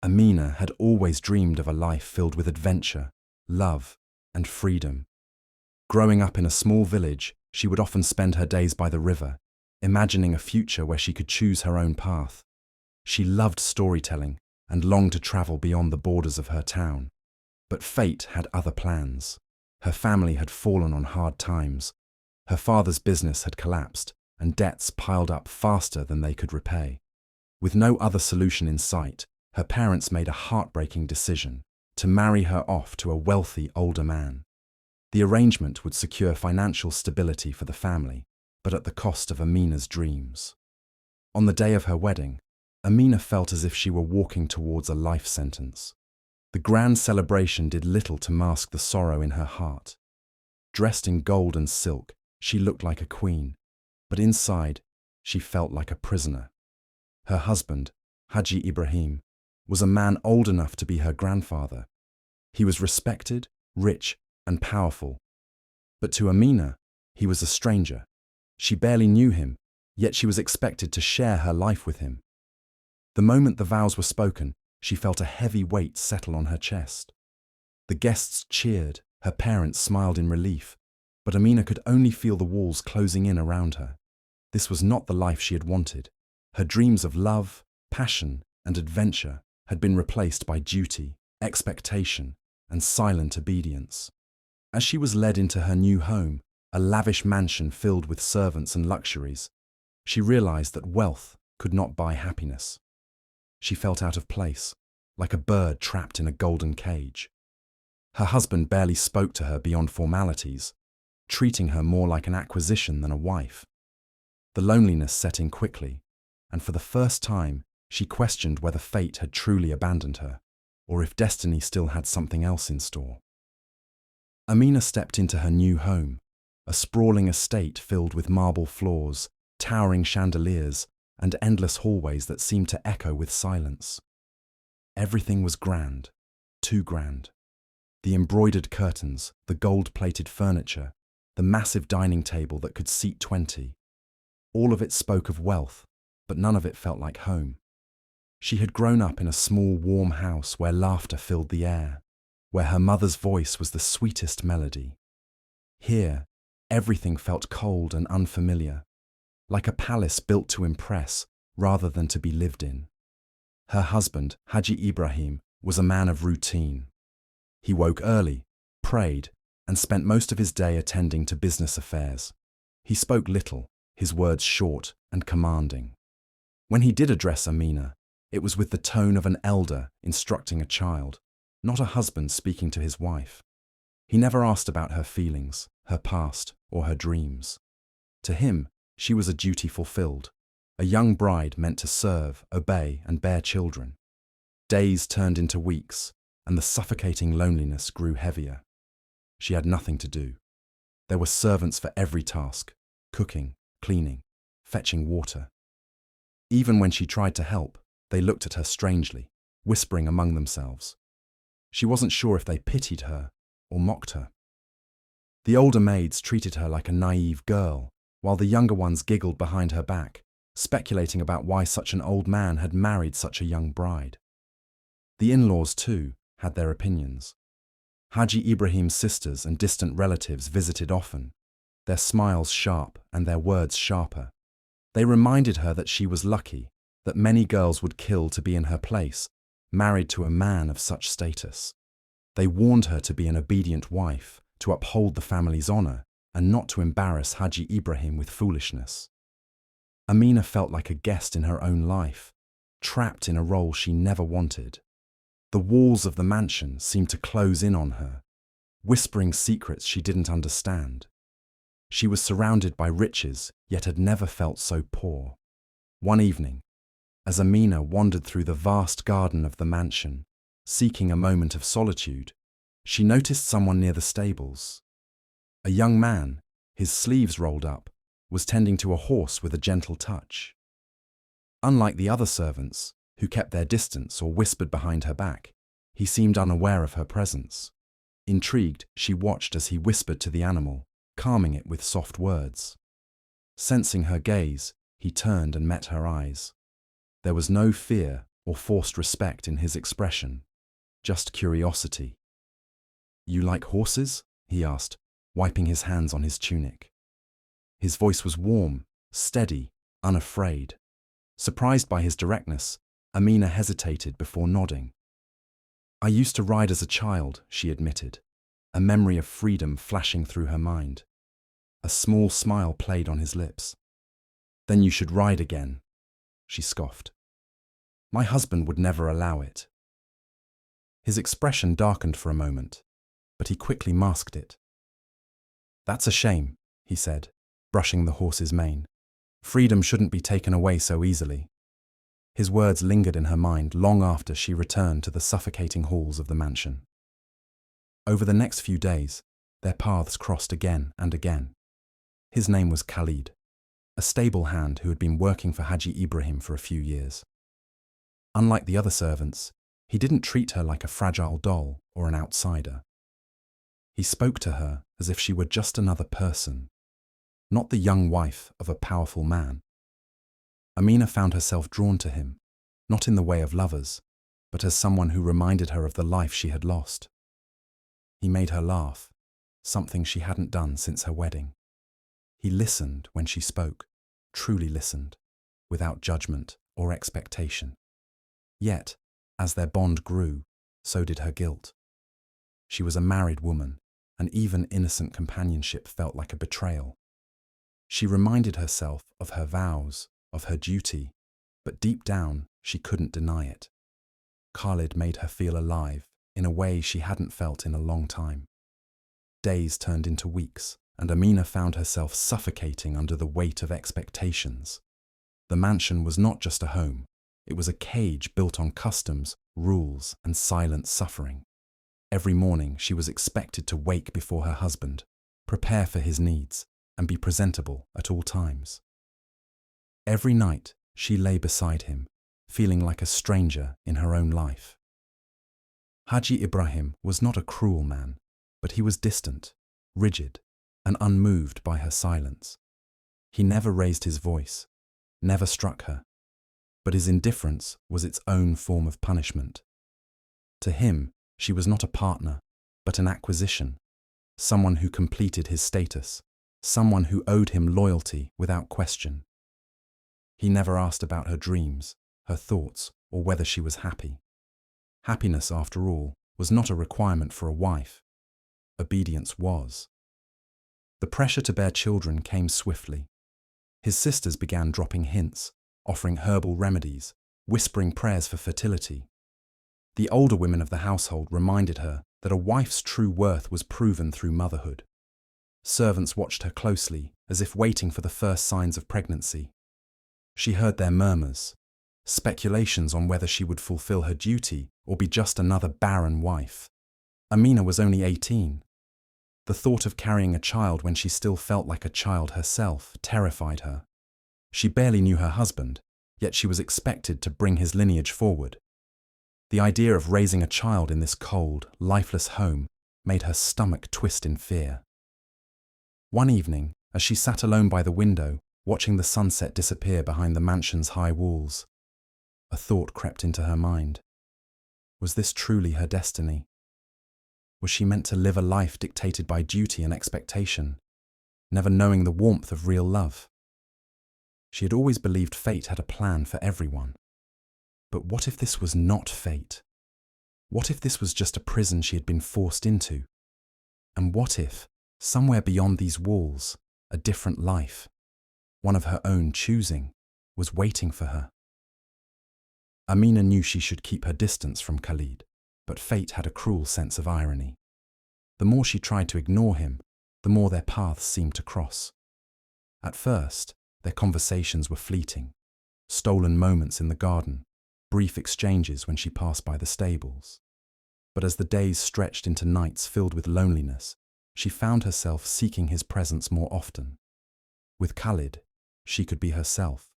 Amina had always dreamed of a life filled with adventure, love, and freedom. Growing up in a small village, she would often spend her days by the river, imagining a future where she could choose her own path. She loved storytelling and longed to travel beyond the borders of her town. But fate had other plans. Her family had fallen on hard times. Her father's business had collapsed, and debts piled up faster than they could repay. With no other solution in sight, her parents made a heartbreaking decision to marry her off to a wealthy older man. The arrangement would secure financial stability for the family, but at the cost of Amina's dreams. On the day of her wedding, Amina felt as if she were walking towards a life sentence. The grand celebration did little to mask the sorrow in her heart. Dressed in gold and silk, she looked like a queen, but inside, she felt like a prisoner. Her husband, Haji Ibrahim, was a man old enough to be her grandfather. He was respected, rich, and powerful. But to Amina, he was a stranger. She barely knew him, yet she was expected to share her life with him. The moment the vows were spoken, she felt a heavy weight settle on her chest. The guests cheered, her parents smiled in relief, but Amina could only feel the walls closing in around her. This was not the life she had wanted. Her dreams of love, passion, and adventure had been replaced by duty, expectation, and silent obedience. As she was led into her new home, a lavish mansion filled with servants and luxuries, she realized that wealth could not buy happiness. She felt out of place, like a bird trapped in a golden cage. Her husband barely spoke to her beyond formalities, treating her more like an acquisition than a wife. The loneliness set in quickly, and for the first time, she questioned whether fate had truly abandoned her, or if destiny still had something else in store. Amina stepped into her new home, a sprawling estate filled with marble floors, towering chandeliers, and endless hallways that seemed to echo with silence. Everything was grand, too grand. The embroidered curtains, the gold-plated furniture, the massive dining table that could seat 20. All of it spoke of wealth, but none of it felt like home. She had grown up in a small, warm house where laughter filled the air, where her mother's voice was the sweetest melody. Here, everything felt cold and unfamiliar, like a palace built to impress rather than to be lived in. Her husband, Haji Ibrahim, was a man of routine. He woke early, prayed, and spent most of his day attending to business affairs. He spoke little, his words short and commanding. When he did address Amina, it was with the tone of an elder instructing a child, not a husband speaking to his wife. He never asked about her feelings, her past, or her dreams. To him, she was a duty fulfilled, a young bride meant to serve, obey, and bear children. Days turned into weeks, and the suffocating loneliness grew heavier. She had nothing to do. There were servants for every task: cooking, cleaning, fetching water. Even when she tried to help, they looked at her strangely, whispering among themselves. She wasn't sure if they pitied her or mocked her. The older maids treated her like a naive girl, while the younger ones giggled behind her back, speculating about why such an old man had married such a young bride. The in-laws, too, had their opinions. Haji Ibrahim's sisters and distant relatives visited often, their smiles sharp and their words sharper. They reminded her that she was lucky, that many girls would kill to be in her place, married to a man of such status. They warned her to be an obedient wife, to uphold the family's honor, and not to embarrass Haji Ibrahim with foolishness. Amina felt like a guest in her own life, trapped in a role she never wanted. The walls of the mansion seemed to close in on her, whispering secrets she didn't understand. She was surrounded by riches, yet had never felt so poor. One evening, as Amina wandered through the vast garden of the mansion, seeking a moment of solitude, she noticed someone near the stables. A young man, his sleeves rolled up, was tending to a horse with a gentle touch. Unlike the other servants, who kept their distance or whispered behind her back, he seemed unaware of her presence. Intrigued, she watched as he whispered to the animal, calming it with soft words. Sensing her gaze, he turned and met her eyes. There was no fear, or forced respect in his expression, just curiosity. "You like horses?" he asked, wiping his hands on his tunic. His voice was warm, steady, unafraid. Surprised by his directness, Amina hesitated before nodding. "I used to ride as a child," she admitted, a memory of freedom flashing through her mind. A small smile played on his lips. "Then you should ride again," she scoffed. "My husband would never allow it." His expression darkened for a moment, but he quickly masked it. "That's a shame," he said, brushing the horse's mane. "Freedom shouldn't be taken away so easily." His words lingered in her mind long after she returned to the suffocating halls of the mansion. Over the next few days, their paths crossed again and again. His name was Khalid, a stable hand who had been working for Haji Ibrahim for a few years. Unlike the other servants, he didn't treat her like a fragile doll or an outsider. He spoke to her as if she were just another person, not the young wife of a powerful man. Amina found herself drawn to him, not in the way of lovers, but as someone who reminded her of the life she had lost. He made her laugh, something she hadn't done since her wedding. He listened when she spoke, truly listened, without judgment or expectation. Yet, as their bond grew, so did her guilt. She was a married woman, and even innocent companionship felt like a betrayal. She reminded herself of her vows, of her duty, but deep down she couldn't deny it. Khalid made her feel alive in a way she hadn't felt in a long time. Days turned into weeks, and Amina found herself suffocating under the weight of expectations. The mansion was not just a home, it was a cage built on customs, rules, and silent suffering. Every morning she was expected to wake before her husband, prepare for his needs, and be presentable at all times. Every night she lay beside him, feeling like a stranger in her own life. Haji Ibrahim was not a cruel man, but he was distant, rigid, and unmoved by her silence. He never raised his voice, never struck her, but his indifference was its own form of punishment. To him, she was not a partner, but an acquisition, someone who completed his status, someone who owed him loyalty without question. He never asked about her dreams, her thoughts, or whether she was happy. Happiness, after all, was not a requirement for a wife. Obedience was. The pressure to bear children came swiftly. His sisters began dropping hints, offering herbal remedies, whispering prayers for fertility. The older women of the household reminded her that a wife's true worth was proven through motherhood. Servants watched her closely, as if waiting for the first signs of pregnancy. She heard their murmurs, speculations on whether she would fulfill her duty or be just another barren wife. Amina was only 18. The thought of carrying a child when she still felt like a child herself terrified her. She barely knew her husband, yet she was expected to bring his lineage forward. The idea of raising a child in this cold, lifeless home made her stomach twist in fear. One evening, as she sat alone by the window, watching the sunset disappear behind the mansion's high walls, a thought crept into her mind. Was this truly her destiny? Was she meant to live a life dictated by duty and expectation, never knowing the warmth of real love? She had always believed fate had a plan for everyone. But what if this was not fate? What if this was just a prison she had been forced into? And what if, somewhere beyond these walls, a different life, one of her own choosing, was waiting for her? Amina knew she should keep her distance from Khalid, but fate had a cruel sense of irony. The more she tried to ignore him, the more their paths seemed to cross. At first, their conversations were fleeting, stolen moments in the garden, brief exchanges when she passed by the stables. But as the days stretched into nights filled with loneliness, she found herself seeking his presence more often. With Khalid, she could be herself.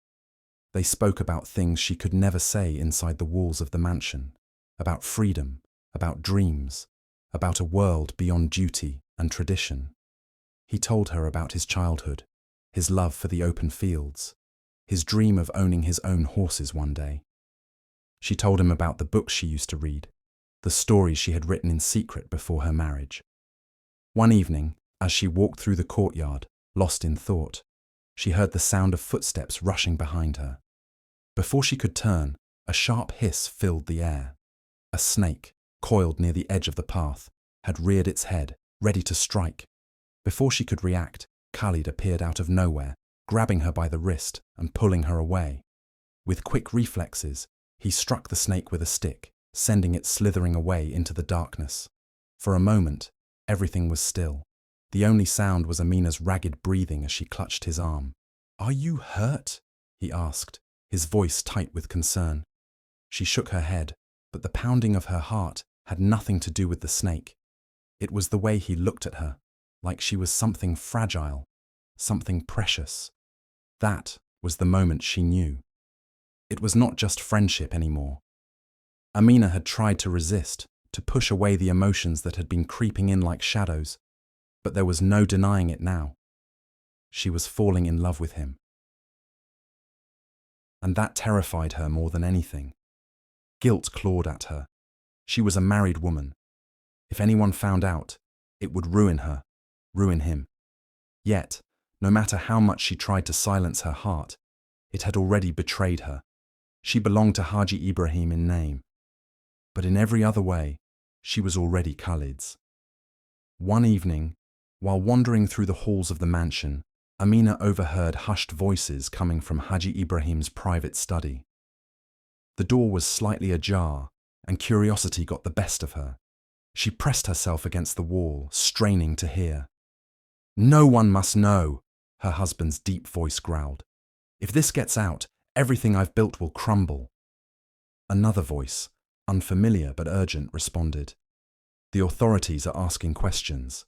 They spoke about things she could never say inside the walls of the mansion, about freedom, about dreams, about a world beyond duty and tradition. He told her about his childhood, his love for the open fields, his dream of owning his own horses one day. She told him about the books she used to read, the stories she had written in secret before her marriage. One evening, as she walked through the courtyard, lost in thought, she heard the sound of footsteps rushing behind her. Before she could turn, a sharp hiss filled the air. A snake, coiled near the edge of the path, had reared its head, ready to strike. Before she could react, Khalid appeared out of nowhere, grabbing her by the wrist and pulling her away. With quick reflexes, he struck the snake with a stick, sending it slithering away into the darkness. For a moment, everything was still. The only sound was Amina's ragged breathing as she clutched his arm. "Are you hurt?" he asked, his voice tight with concern. She shook her head, but the pounding of her heart had nothing to do with the snake. It was the way he looked at her, like she was something fragile, something precious. That was the moment she knew. It was not just friendship anymore. Amina had tried to resist, to push away the emotions that had been creeping in like shadows, but there was no denying it now. She was falling in love with him. And that terrified her more than anything. Guilt clawed at her. She was a married woman. If anyone found out, it would ruin her, ruin him. Yet, no matter how much she tried to silence her heart, it had already betrayed her. She belonged to Haji Ibrahim in name, but in every other way, she was already Khalid's. One evening, while wandering through the halls of the mansion, Amina overheard hushed voices coming from Haji Ibrahim's private study. The door was slightly ajar, and curiosity got the best of her. She pressed herself against the wall, straining to hear. "No one must know," her husband's deep voice growled. "If this gets out, everything I've built will crumble." Another voice, unfamiliar but urgent, responded. "The authorities are asking questions.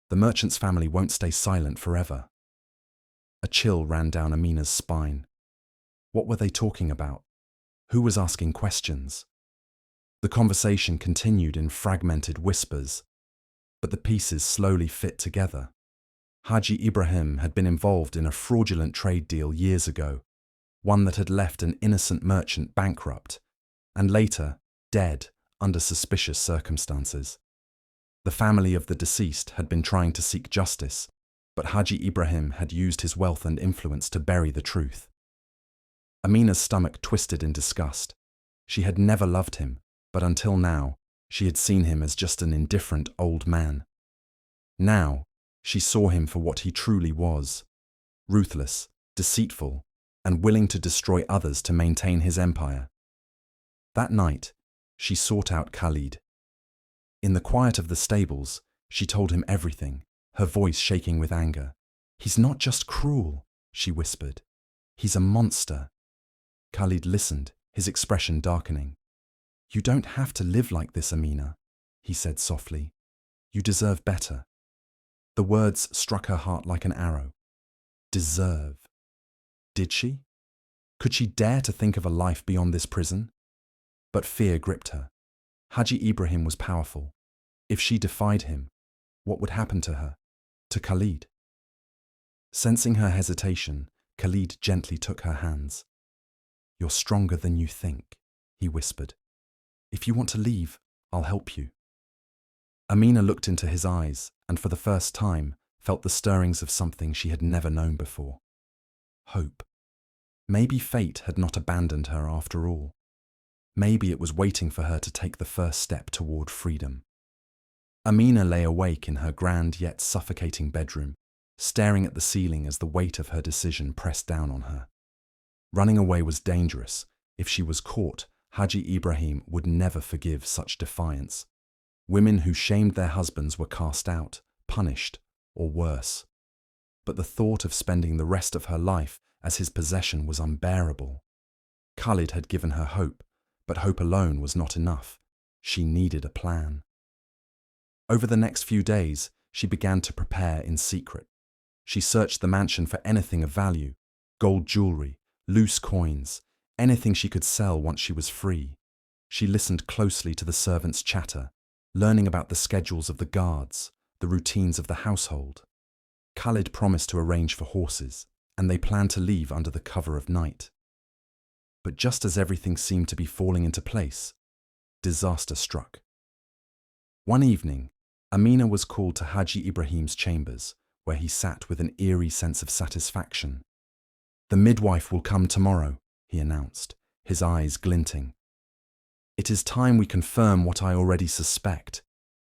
The merchant's family won't stay silent forever." A chill ran down Amina's spine. What were they talking about? Who was asking questions? The conversation continued in fragmented whispers, but the pieces slowly fit together. Haji Ibrahim had been involved in a fraudulent trade deal years ago, one that had left an innocent merchant bankrupt, and later dead under suspicious circumstances. The family of the deceased had been trying to seek justice, but Haji Ibrahim had used his wealth and influence to bury the truth. Amina's stomach twisted in disgust. She had never loved him, but until now, she had seen him as just an indifferent old man. Now, she saw him for what he truly was: ruthless, deceitful, and willing to destroy others to maintain his empire. That night, she sought out Khalid. In the quiet of the stables, she told him everything, her voice shaking with anger. "He's not just cruel," she whispered. "He's a monster." Khalid listened, his expression darkening. "You don't have to live like this, Amina," he said softly. "You deserve better." The words struck her heart like an arrow. Deserve. Did she? Could she dare to think of a life beyond this prison? But fear gripped her. Haji Ibrahim was powerful. If she defied him, what would happen to her? To Khalid? Sensing her hesitation, Khalid gently took her hands. "You're stronger than you think," he whispered. "If you want to leave, I'll help you." Amina looked into his eyes and for the first time felt the stirrings of something she had never known before. Hope. Maybe fate had not abandoned her after all. Maybe it was waiting for her to take the first step toward freedom. Amina lay awake in her grand yet suffocating bedroom, staring at the ceiling as the weight of her decision pressed down on her. Running away was dangerous. If she was caught, Haji Ibrahim would never forgive such defiance. Women who shamed their husbands were cast out, punished, or worse. But the thought of spending the rest of her life as his possession was unbearable. Khalid had given her hope, but hope alone was not enough. She needed a plan. Over the next few days, she began to prepare in secret. She searched the mansion for anything of value: gold jewelry, loose coins, anything she could sell once she was free. She listened closely to the servants' chatter, learning about the schedules of the guards, the routines of the household. Khalid promised to arrange for horses, and they planned to leave under the cover of night. But just as everything seemed to be falling into place, disaster struck. One evening, Amina was called to Haji Ibrahim's chambers, where he sat with an eerie sense of satisfaction. "The midwife will come tomorrow," he announced, his eyes glinting. "It is time we confirm what I already suspect.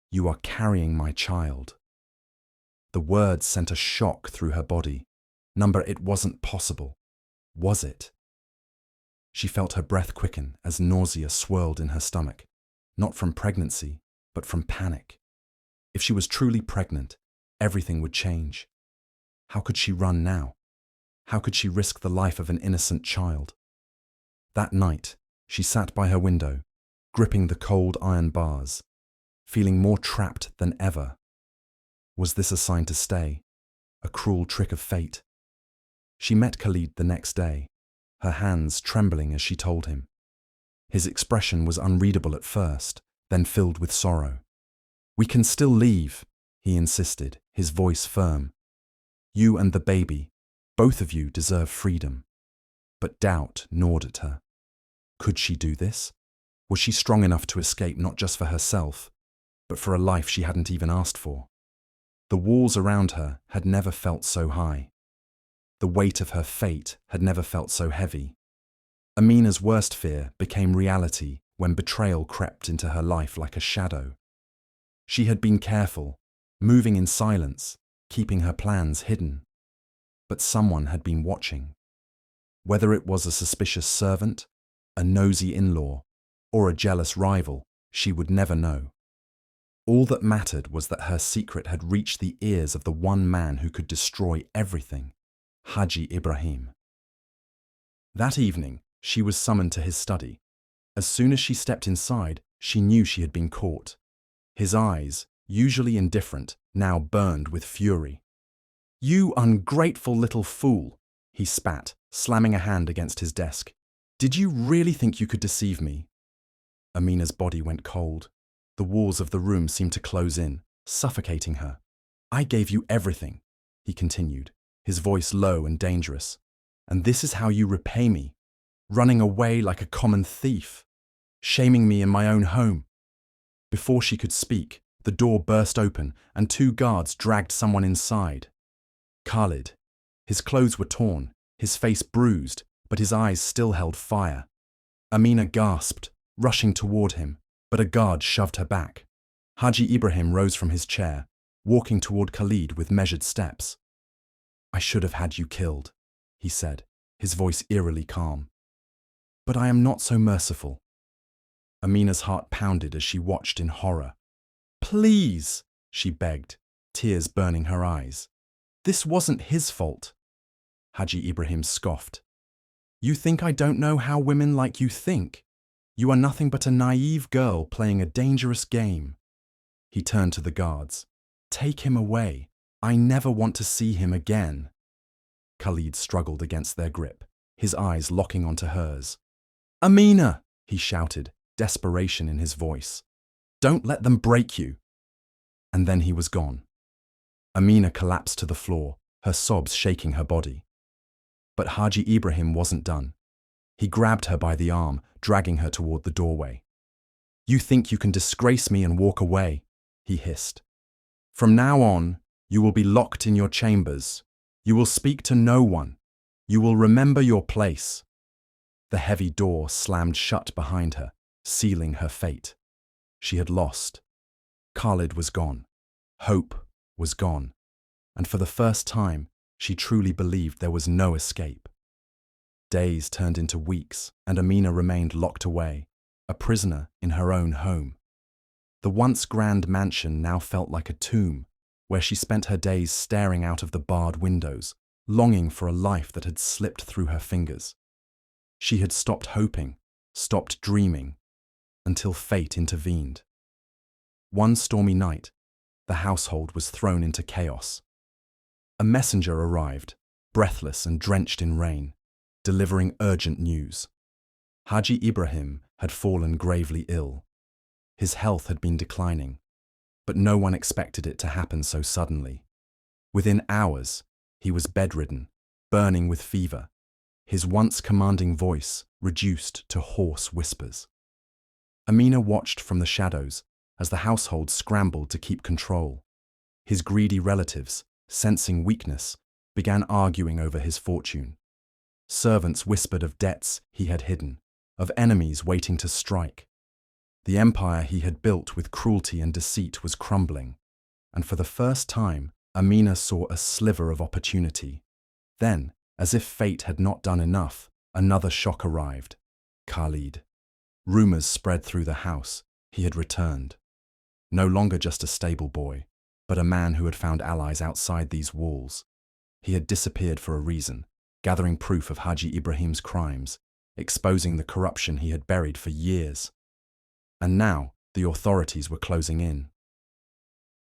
You are carrying my child." The words sent a shock through her body. It wasn't possible. Was it? She felt her breath quicken as nausea swirled in her stomach, not from pregnancy, but from panic. If she was truly pregnant, everything would change. How could she run now? How could she risk the life of an innocent child? That night, she sat by her window, gripping the cold iron bars, feeling more trapped than ever. Was this a sign to stay? A cruel trick of fate? She met Khalid the next day, her hands trembling as she told him. His expression was unreadable at first, then filled with sorrow. "We can still leave," he insisted, his voice firm. "You and the baby, both of you deserve freedom." But doubt gnawed at her. Could she do this? Was she strong enough to escape not just for herself, but for a life she hadn't even asked for? The walls around her had never felt so high. The weight of her fate had never felt so heavy. Amina's worst fear became reality when betrayal crept into her life like a shadow. She had been careful, moving in silence, keeping her plans hidden. But someone had been watching. Whether it was a suspicious servant, a nosy in-law, or a jealous rival, she would never know. All that mattered was that her secret had reached the ears of the one man who could destroy everything, Haji Ibrahim. That evening, she was summoned to his study. As soon as she stepped inside, she knew she had been caught. His eyes, usually indifferent, now burned with fury. "You ungrateful little fool," he spat, slamming a hand against his desk. "Did you really think you could deceive me?" Amina's body went cold. The walls of the room seemed to close in, suffocating her. "I gave you everything," he continued, his voice low and dangerous. "And this is how you repay me, running away like a common thief, shaming me in my own home." Before she could speak, the door burst open and 2 guards dragged someone inside. Khalid. His clothes were torn, his face bruised, but his eyes still held fire. Amina gasped, rushing toward him, but a guard shoved her back. Haji Ibrahim rose from his chair, walking toward Khalid with measured steps. "I should have had you killed," he said, his voice eerily calm. "But I am not so merciful." Amina's heart pounded as she watched in horror. "Please," she begged, tears burning her eyes. "This wasn't his fault." Haji Ibrahim scoffed. "You think I don't know how women like you think? You are nothing but a naive girl playing a dangerous game." He turned to the guards. "Take him away. I never want to see him again." Khalid struggled against their grip, his eyes locking onto hers. "Amina!" he shouted, desperation in his voice. "Don't let them break you." And then he was gone. Amina collapsed to the floor, her sobs shaking her body. But Haji Ibrahim wasn't done. He grabbed her by the arm, dragging her toward the doorway. "You think you can disgrace me and walk away," he hissed. "From now on, you will be locked in your chambers. You will speak to no one. You will remember your place." The heavy door slammed shut behind her, sealing her fate. She had lost. Khalid was gone. Hope was gone. And for the first time, she truly believed there was no escape. Days turned into weeks, and Amina remained locked away, a prisoner in her own home. The once grand mansion now felt like a tomb, where she spent her days staring out of the barred windows, longing for a life that had slipped through her fingers. She had stopped hoping, stopped dreaming, until fate intervened. One stormy night, the household was thrown into chaos. A messenger arrived, breathless and drenched in rain, delivering urgent news. Haji Ibrahim had fallen gravely ill. His health had been declining, but no one expected it to happen so suddenly. Within hours, he was bedridden, burning with fever, his once commanding voice reduced to hoarse whispers. Amina watched from the shadows as the household scrambled to keep control. His greedy relatives, sensing weakness, began arguing over his fortune. Servants whispered of debts he had hidden, of enemies waiting to strike. The empire he had built with cruelty and deceit was crumbling, and for the first time, Amina saw a sliver of opportunity. Then, as if fate had not done enough, another shock arrived. Khalid. Rumors spread through the house. He had returned. No longer just a stable boy, but a man who had found allies outside these walls. He had disappeared for a reason, gathering proof of Haji Ibrahim's crimes, exposing the corruption he had buried for years. And now, the authorities were closing in.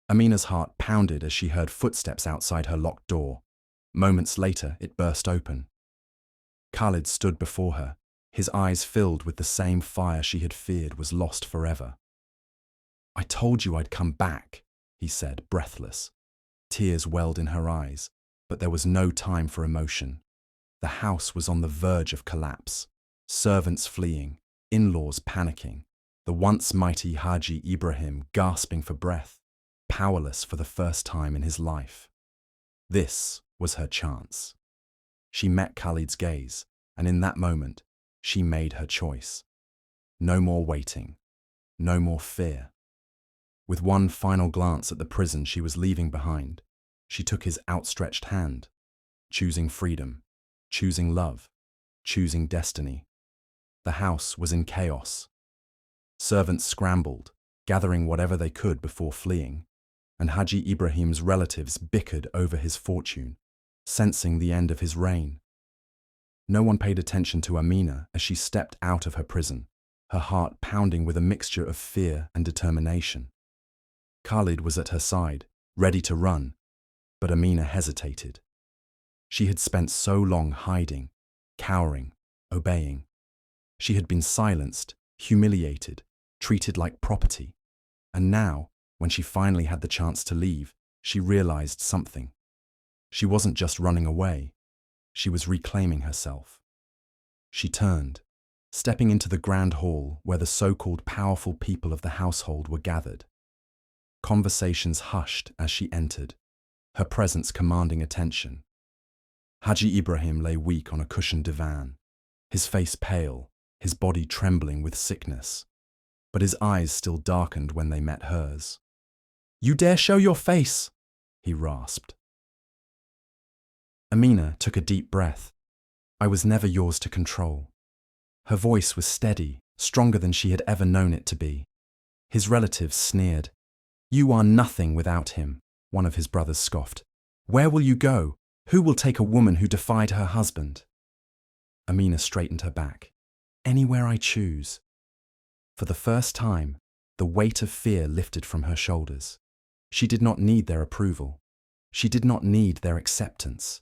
Amina's heart pounded as she heard footsteps outside her locked door. Moments later, it burst open. Khalid stood before her, his eyes filled with the same fire she had feared was lost forever. "I told you I'd come back," he said, breathless. Tears welled in her eyes, but there was no time for emotion. The house was on the verge of collapse. Servants fleeing, in-laws panicking, the once mighty Haji Ibrahim gasping for breath, powerless for the first time in his life. This was her chance. She met Khalid's gaze, and in that moment, she made her choice. No more waiting, no more fear. With one final glance at the prison she was leaving behind, she took his outstretched hand, choosing freedom, choosing love, choosing destiny. The house was in chaos. Servants scrambled, gathering whatever they could before fleeing, and Haji Ibrahim's relatives bickered over his fortune, sensing the end of his reign. No one paid attention to Amina as she stepped out of her prison, her heart pounding with a mixture of fear and determination. Khalid was at her side, ready to run, but Amina hesitated. She had spent so long hiding, cowering, obeying. She had been silenced, humiliated, treated like property. And now, when she finally had the chance to leave, she realized something. She wasn't just running away. She was reclaiming herself. She turned, stepping into the grand hall where the so-called powerful people of the household were gathered. Conversations hushed as she entered, her presence commanding attention. Haji Ibrahim lay weak on a cushioned divan, his face pale, his body trembling with sickness, but his eyes still darkened when they met hers. "You dare show your face!" he rasped. Amina took a deep breath. "I was never yours to control." Her voice was steady, stronger than she had ever known it to be. His relatives sneered. "You are nothing without him," one of his brothers scoffed. "Where will you go? Who will take a woman who defied her husband?" Amina straightened her back. "Anywhere I choose." For the first time, the weight of fear lifted from her shoulders. She did not need their approval. She did not need their acceptance.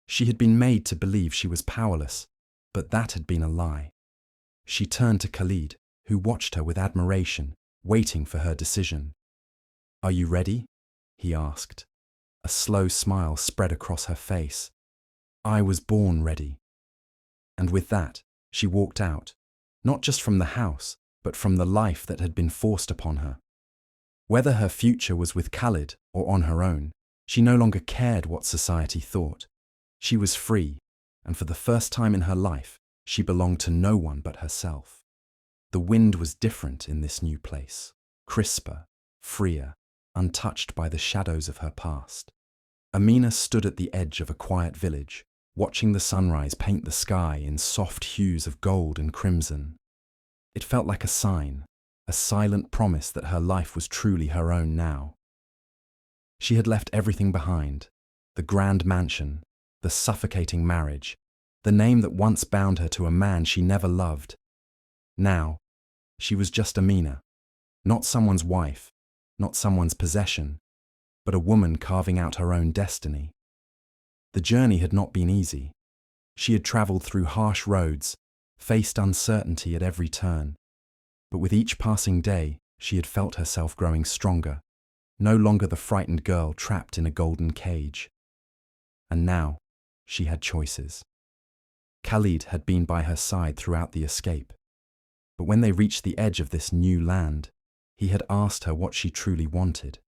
She had been made to believe she was powerless, but that had been a lie. She turned to Khalid, who watched her with admiration, waiting for her decision. "Are you ready?" he asked. A slow smile spread across her face. "I was born ready." And with that, she walked out, not just from the house, but from the life that had been forced upon her. Whether her future was with Khalid or on her own, she no longer cared what society thought. She was free, and for the first time in her life, she belonged to no one but herself. The wind was different in this new place, crisper, freer, untouched by the shadows of her past. Amina stood at the edge of a quiet village, watching the sunrise paint the sky in soft hues of gold and crimson. It felt like a sign, a silent promise that her life was truly her own now. She had left everything behind, the grand mansion, the suffocating marriage, the name that once bound her to a man she never loved. Now, she was just Amina, not someone's wife, not someone's possession, but a woman carving out her own destiny. The journey had not been easy. She had traveled through harsh roads, faced uncertainty at every turn. But with each passing day, she had felt herself growing stronger, no longer the frightened girl trapped in a golden cage. And now, she had choices. Khalid had been by her side throughout the escape. But when they reached the edge of this new land, he had asked her what she truly wanted.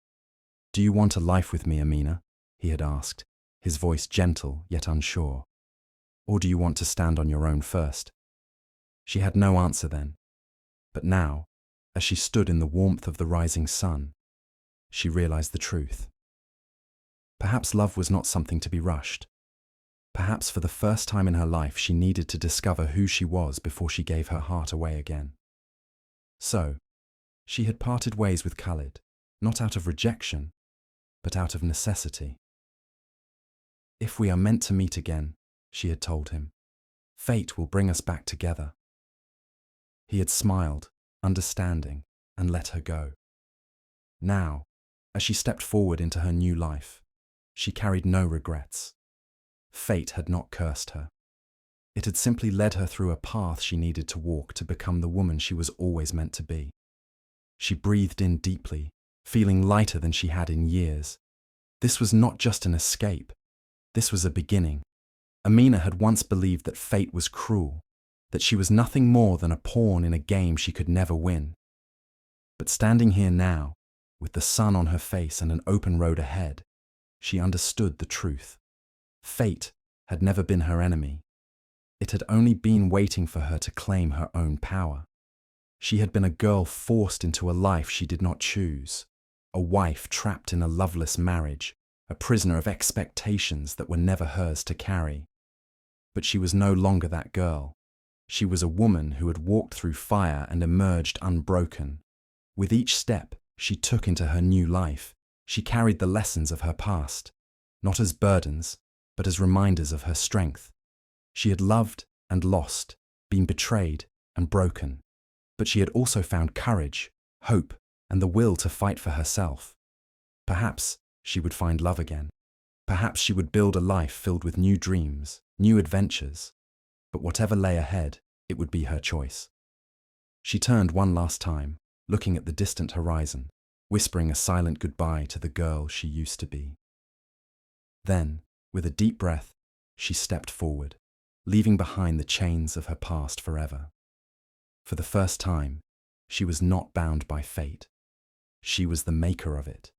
"Do you want a life with me, Amina?" he had asked, his voice gentle yet unsure. "Or do you want to stand on your own first?" She had no answer then. But now, as she stood in the warmth of the rising sun, she realized the truth. Perhaps love was not something to be rushed. Perhaps for the first time in her life she needed to discover who she was before she gave her heart away again. So, she had parted ways with Khalid, not out of rejection, but out of necessity. "If we are meant to meet again," she had told him, "fate will bring us back together." He had smiled, understanding, and let her go. Now, as she stepped forward into her new life, she carried no regrets. Fate had not cursed her. It had simply led her through a path she needed to walk to become the woman she was always meant to be. She breathed in deeply, feeling lighter than she had in years. This was not just an escape. This was a beginning. Amina had once believed that fate was cruel, that she was nothing more than a pawn in a game she could never win. But standing here now, with the sun on her face and an open road ahead, she understood the truth. Fate had never been her enemy. It had only been waiting for her to claim her own power. She had been a girl forced into a life she did not choose, a wife trapped in a loveless marriage, a prisoner of expectations that were never hers to carry. But she was no longer that girl. She was a woman who had walked through fire and emerged unbroken. With each step she took into her new life, she carried the lessons of her past, not as burdens, but as reminders of her strength. She had loved and lost, been betrayed and broken, but she had also found courage, hope, and the will to fight for herself. Perhaps she would find love again. Perhaps she would build a life filled with new dreams, new adventures. But whatever lay ahead, it would be her choice. She turned one last time, looking at the distant horizon, whispering a silent goodbye to the girl she used to be. Then, with a deep breath, she stepped forward, leaving behind the chains of her past forever. For the first time, she was not bound by fate. She was the maker of it.